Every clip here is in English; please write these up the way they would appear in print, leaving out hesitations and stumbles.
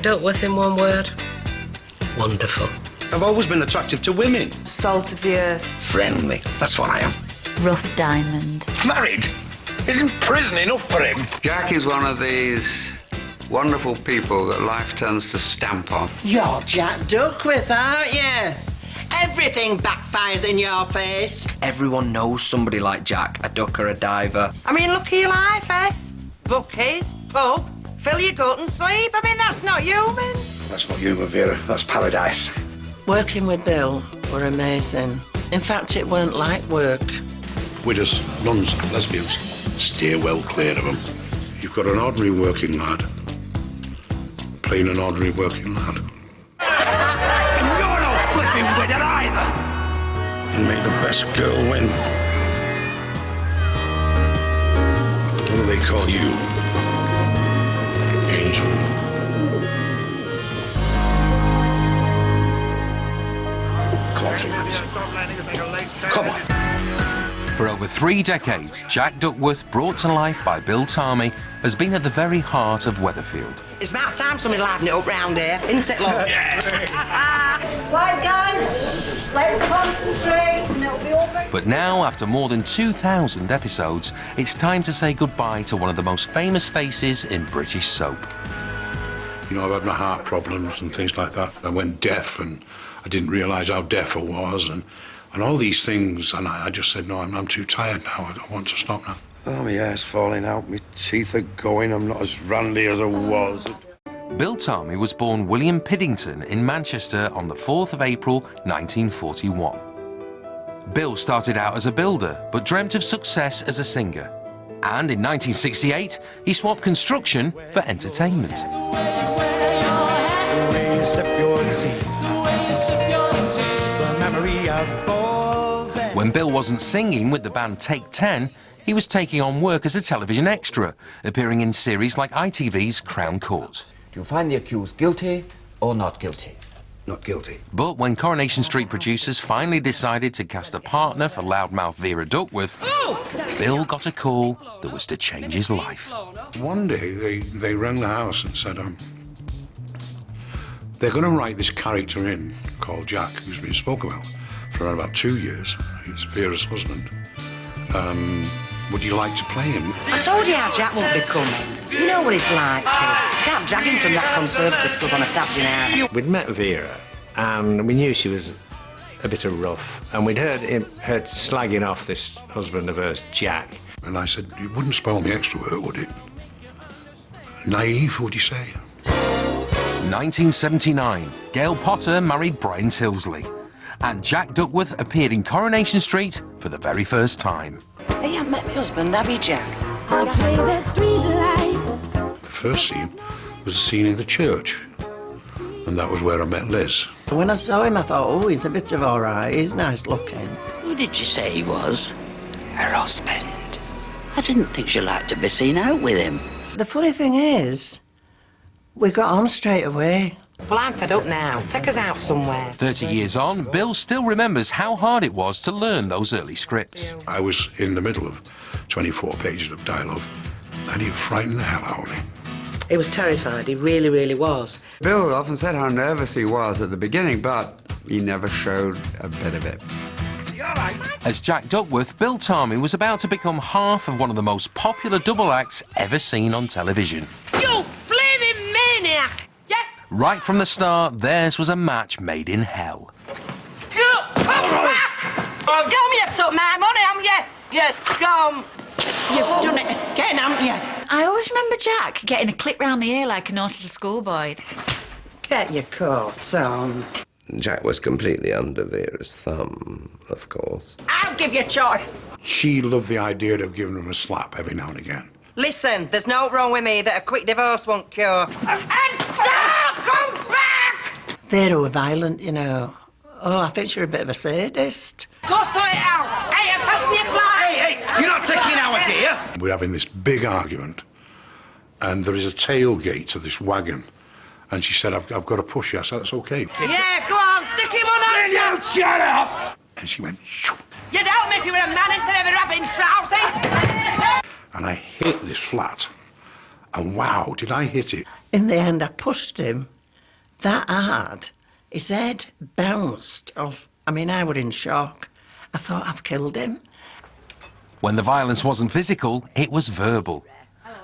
Jack Duckworth in one word. Wonderful. I've always been attractive to women. Salt of the earth. Friendly. That's what I am. Rough diamond. Married. Isn't prison enough for him? Jack is one of these wonderful people that life tends to stamp on. You're Jack Duckworth, aren't you? Everything backfires in your face. Everyone knows somebody like Jack, a ducker, a diver. I mean, look at your life, eh? Bookies, pub, fill your gut and sleep. I mean, that's not human. That's not human, Vera. That's paradise. Working with Bill were amazing. In fact, it weren't like work. Widows, nuns, lesbians, steer well clear of them. You've got an ordinary working lad playing an ordinary working lad. And you're no flipping widow either. And make the best girl win. What do they call you? Angel. Come on. For over 3 decades, Jack Duckworth, brought to life by Bill Tarmy, has been at the very heart of Weatherfield. It's about time somebody livened it up round here, isn't it, love? Right, guys, let's concentrate and it'll be over. But now, after more than 2,000 episodes, it's time to say goodbye to one of the most famous faces in British soap. You know, I've had my heart problems and things like that. I went deaf and I didn't realise how deaf I was and all these things. And I just said, no, I'm too tired now. I don't want to stop now. Oh, my hair's falling out. My teeth are going. I'm not as randy as I was. Bill Tarmy was born William Piddington in Manchester on the 4th of April 1941. Bill started out as a builder, but dreamt of success as a singer. And in 1968, he swapped construction for entertainment. When Bill wasn't singing with the band Take 10, he was taking on work as a television extra, appearing in series like ITV's Crown Court. Do you find the accused guilty or not guilty? Not guilty. But when Coronation Street producers finally decided to cast a partner for loudmouth Vera Duckworth, Bill got a call that was to change his life. One day they rang the house and said, they're going to write this character in called Jack, who's been spoken about for around about 2 years. He's Vera's husband. Would you like to play him? I told you how Jack won't be coming. You know what it's like, kid. Can't drag him from that Conservative club on a Saturday night. We'd met Vera, and we knew she was a bit rough, and we'd heard her slagging off this husband of hers, Jack. And I said, it wouldn't spoil me extrovert, would it? Naive, would you say? 1979, Gail Potter married Brian Tilsley, and Jack Duckworth appeared in Coronation Street for the very first time. Hey, you haven't met my husband, have you, Jack? The first scene was a scene in the church, and that was where I met Liz. When I saw him, I thought, oh, he's a bit of all right. He's nice looking. Who did you say he was? Her husband. I didn't think she liked to be seen out with him. The funny thing is, we got on straight away. Well, I'm fed up now. Take us out somewhere. 30 years on, Bill still remembers how hard it was to learn those early scripts. I was in the middle of 24 pages of dialogue, and he frightened the hell out of me. He was terrified, he really, really was. Bill often said how nervous he was at the beginning, but he never showed a bit of it. As Jack Duckworth, Bill Tarmy was about to become half of one of the most popular double acts ever seen on television. You flaming maniac! Yeah. Right from the start, theirs was a match made in hell. Scum, you took my money, haven't you? You scum! You've done it again, haven't you? I always remember Jack getting a clip round the ear like a naughty little schoolboy. Get your coat on. Jack was completely under Vera's thumb, of course. I'll give you choice. She loved the idea of giving him a slap every now and again. Listen, there's no wrong with me that a quick divorce won't cure. And stop! Come back! Vera were violent, you know. Oh, I think you're a bit of a sadist. Go sort it out! Hey, I'm passing your fly! Hey, you're not taking our gear! We're having this big argument, and there is a tailgate to this wagon. And she said, I've got to push you. I said, that's okay. Yeah, go on, stick him on her. You shut up! And she went, shoo. You'd help me if you were a man instead of a wrapping trousers. And I hit this flat. And wow, did I hit it In the end, I pushed him that hard. His head bounced off. I mean, I was in shock. I thought I've killed him. When the violence wasn't physical, it was verbal.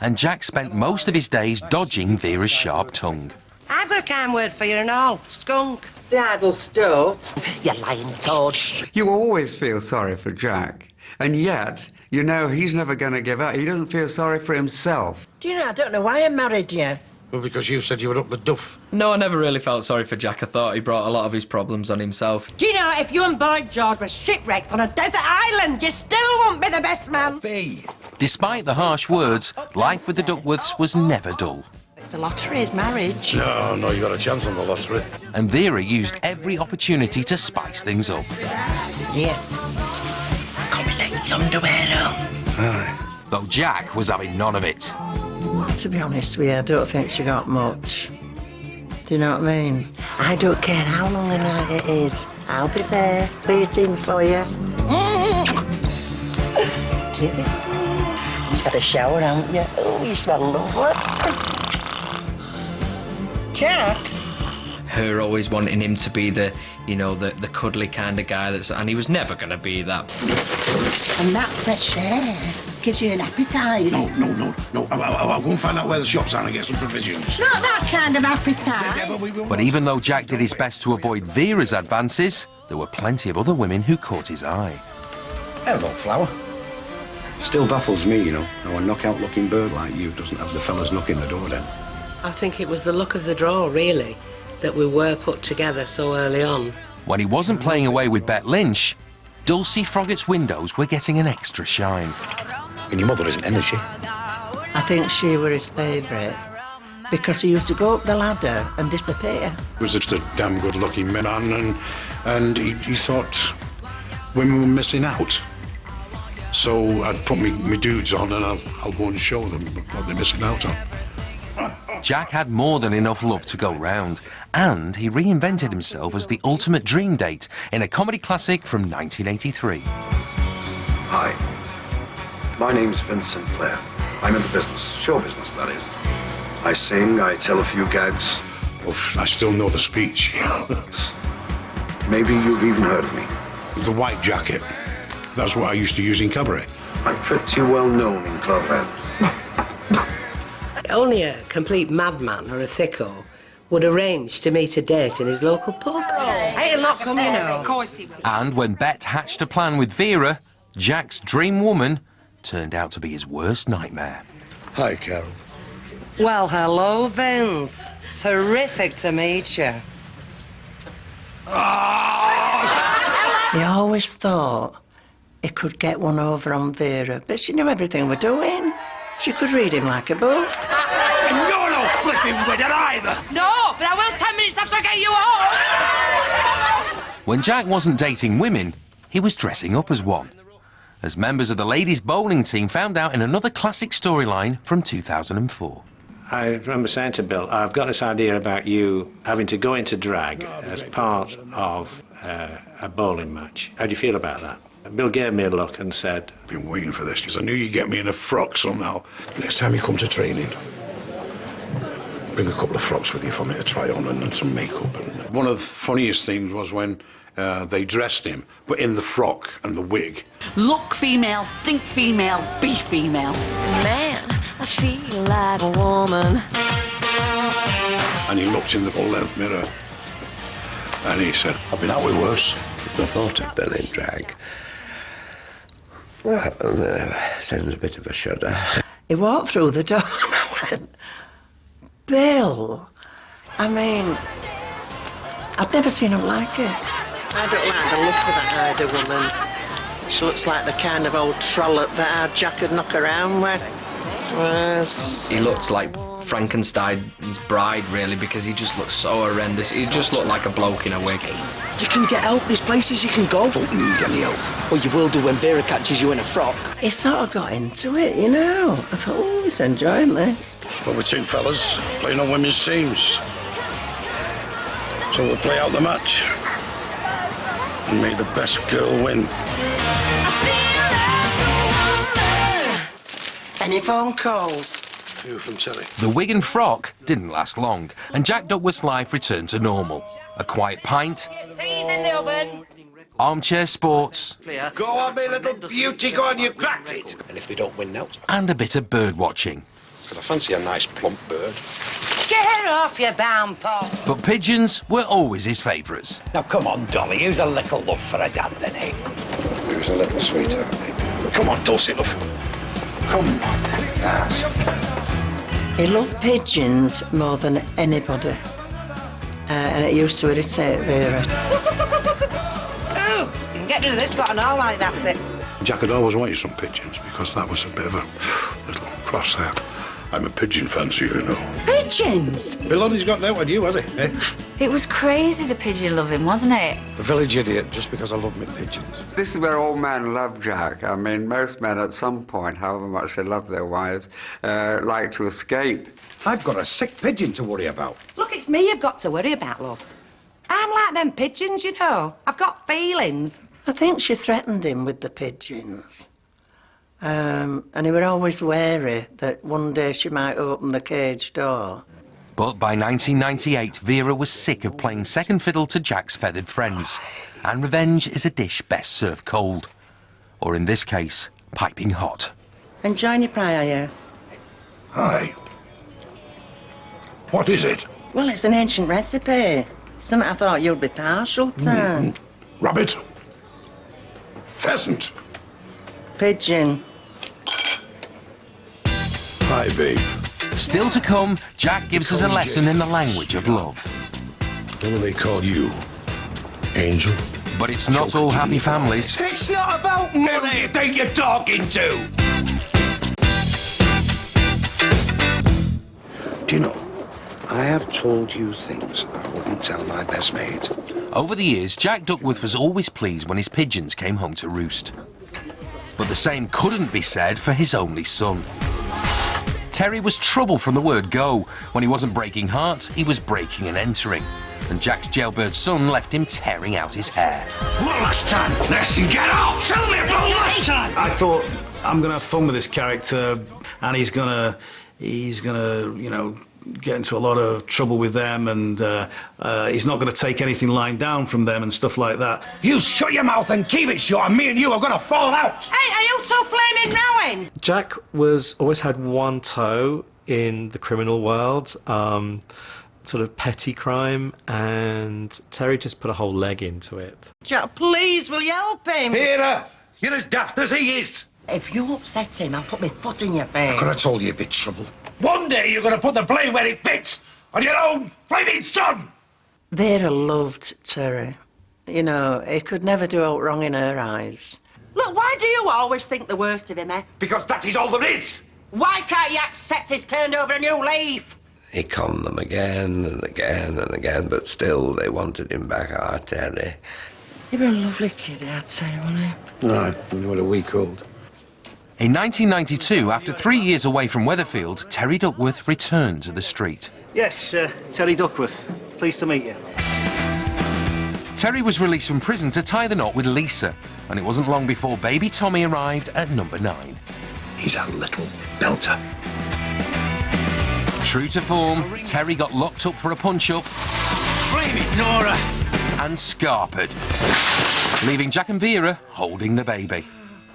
And Jack spent most of his days dodging Vera's sharp tongue. I've got a kind word for you and all. Skunk. The idle stoat. You lying toad. You always feel sorry for Jack. And yet, you know he's never going to give up. He doesn't feel sorry for himself. Do you know, I don't know why I married you. Well, because you said you were up the duff. No, I never really felt sorry for Jack. I thought he brought a lot of his problems on himself. Do you know, if you and Boyd George were shipwrecked on a desert island, you still won't be the best man. Despite the harsh words, life with the Duckworths was never dull. It's a lottery, is marriage. No, you got a chance on the lottery. And Vera used every opportunity to spice things up. Yeah. I've got my sexy underwear on. Though Jack was having none of it. To be honest with you, I don't think she got much. Do you know what I mean? I don't care how long a night it is. I'll be there, waiting for you. You've had a shower, haven't you? Oh, you smell lovely. Jack? Her always wanting him to be the, you know, the cuddly kind of guy and he was never going to be that. And that fresh air gives you an appetite. No. I'll go and find out where the shops are and get some provisions. Not that kind of appetite. But even though Jack did his best to avoid Vera's advances, there were plenty of other women who caught his eye. Hello, Flower. Still baffles me, you know, how a knockout-looking bird like you doesn't have the fellas knocking the door down. I think it was the luck of the draw, really, that we were put together so early on. When he wasn't playing away with Bet Lynch, Dulcie Froggatt's windows were getting an extra shine. And your mother isn't in, is she? I think she were his favourite because he used to go up the ladder and disappear. He was just a damn good-looking man, and he thought women were missing out. So I'd put me dudes on and I'll go and show them what they're missing out on. Jack had more than enough love to go round, and he reinvented himself as the ultimate dream date in a comedy classic from 1983. Hi, my name's Vincent Blair. I'm in the business, show business, that is. I sing, I tell a few gags. Well, I still know the speech. Maybe you've even heard of me. The white jacket. That's what I used to use in cabaret. I'm pretty well known in Clubland. Only a complete madman or a thicko would arrange to meet a date in his local pub. He'll not come, you know. Of course he will. And when Bet hatched a plan with Vera, Jack's dream woman turned out to be his worst nightmare. Hi, Carol. Well, hello, Vince. Terrific to meet you. He always thought he could get one over on Vera, but she knew everything we're doing. She could read him like a book. And you're no flipping with it either! No, but I will 10 minutes after I get you home. When Jack wasn't dating women, he was dressing up as one. As members of the ladies' bowling team found out in another classic storyline from 2004. I remember saying to Bill, I've got this idea about you having to go into drag as part of a bowling match. How do you feel about that? Bill gave me a look and said, I've been waiting for this because I knew you'd get me in a frock somehow. Next time you come to training, bring a couple of frocks with you for me to try on and some makeup. And one of the funniest things was when they dressed him, but in the frock and the wig. Look female, think female, be female. Man, I feel like a woman. And he looked in the full-length mirror and he said, I've been out with worse. The thought of Bill in drag, well, sends a bit of a shudder. He walked through the door and I went, Bill, I mean, I'd never seen him like it. I don't like the look of that Ida woman. She looks like the kind of old trollop that our Jack would knock around with. Yes. He looks like Frankenstein's bride, really, because he just looks so horrendous. He just looked like a bloke in a wig. You can get help. There's places you can go. Don't need any help. Well, you will do when Vera catches you in a frock. He sort of got into it, you know. I thought, oh, he's enjoying this. Well, we're two fellas playing on women's teams. So we'll play out the match. And may the best girl win. Any phone calls? You from Terry? The wig and frock didn't last long, and Jack Duckworth's life returned to normal. A quiet pint, Tea's in the oven. armchair sports, Go on, me little beauty, go on, you cracked it. And if they don't win now, and a bit of bird watching. I fancy a nice plump bird. Get off your bound pot. But pigeons were always his favourites. Now, come on, Dolly, use a little love for a dad, then, eh? Who's a little sweetheart, eh? Come on, Dulcie, love. Come on, yes. He loved pigeons more than anybody. And it used to irritate Vera. Oh, you can get rid of this lot and all like that's it. Jack had always wanted some pigeons because that was a bit of a little cross there. I'm a pigeon fancier, you know. Pigeons? Bill only's got out on you, has he? Eh? It was crazy, the pigeon loving, wasn't it? A village idiot, just because I love me pigeons. This is where all men love Jack. I mean, most men at some point, however much they love their wives, like to escape. I've got a sick pigeon to worry about. Look, it's me you've got to worry about, love. I'm like them pigeons, you know. I've got feelings. I think she threatened him with the pigeons. And he were always wary that one day she might open the cage door. But by 1998, Vera was sick of playing second fiddle to Jack's feathered friends. And revenge is a dish best served cold. Or in this case, piping hot. Enjoying your pie, are you? Hi. What is it? Well, it's an ancient recipe. Something I thought you'd be partial to. Rabbit. Pheasant. Pigeon. Hi, babe. Still to come, Jack gives us a lesson in the language of love. What do they call you? Angel? But it's not all happy families. It's not about money! Who do you think you're talking to? Do you know, I have told you things I wouldn't tell my best mate. Over the years, Jack Duckworth was always pleased when his pigeons came home to roost. But the same couldn't be said for his only son. Terry was trouble from the word go. When he wasn't breaking hearts, he was breaking and entering. And Jack's jailbird son left him tearing out his hair. One last time, listen, get out! Tell me about last time! I thought, I'm going to have fun with this character, and he's gonna, you know, get into a lot of trouble with them, and he's not going to take anything lying down from them and stuff like that. You shut your mouth and keep it shut, and me and you are going to fall out! Hey, are you so flaming rowing? Jack always had one toe in the criminal world, sort of petty crime, and Terry just put a whole leg into it. Jack, please, will you help him? Vera, you're as daft as he is. If you upset him, I'll put my foot in your face. I could have told you a bit trouble. One day you're going to put the blame where it fits, on your own flaming son! Vera loved Terry. You know, he could never do out wrong in her eyes. Look, why do you always think the worst of him, eh? Because that is all there is! Why can't you accept he's turned over a new leaf? He conned them again and again and again, but still they wanted him back, Terry. You were a lovely kid, Terry, wasn't you? No, you were a week old. In 1992, after 3 years away from Weatherfield, Terry Duckworth returned to the street. Yes, Terry Duckworth. Pleased to meet you. Terry was released from prison to tie the knot with Lisa, and it wasn't long before baby Tommy arrived at number 9. He's a little belter. True to form, Terry got locked up for a punch-up. Flame it, Nora! And scarpered, leaving Jack and Vera holding the baby.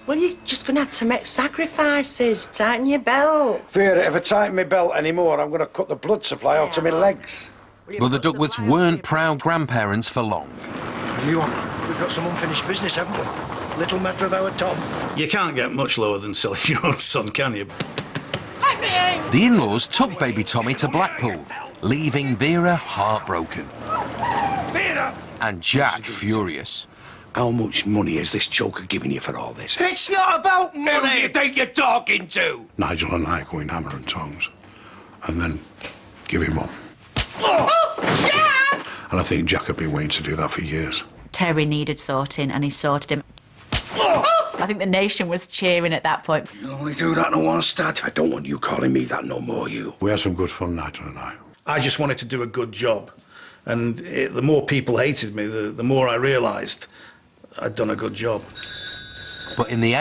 Well, you're just going to have to make sacrifices. Tighten your belt. Vera, if I tighten my belt anymore, I'm going to cut the blood supply out of my legs. But the Duckworths weren't proud grandparents for long. What do you want? We've got some unfinished business, haven't we? Little matter of our Tom. You can't get much lower than selling your own son, can you? The in-laws took baby Tommy to Blackpool, leaving Vera heartbroken. Vera! And Jack furious. How much money is this joker giving you for all this? It's not about money! Who do you think you're talking to? Nigel and I go in hammer and tongs, and then give him up. Oh, Jack! And I think Jack had been waiting to do that for years. Terry needed sorting, and he sorted him. I think the nation was cheering at that point. You only do that in one stat. I don't want you calling me that no more, you. We had some good fun, Nigel and I. I just wanted to do a good job. And the more people hated me, the more I realised I'd done a good job. But in the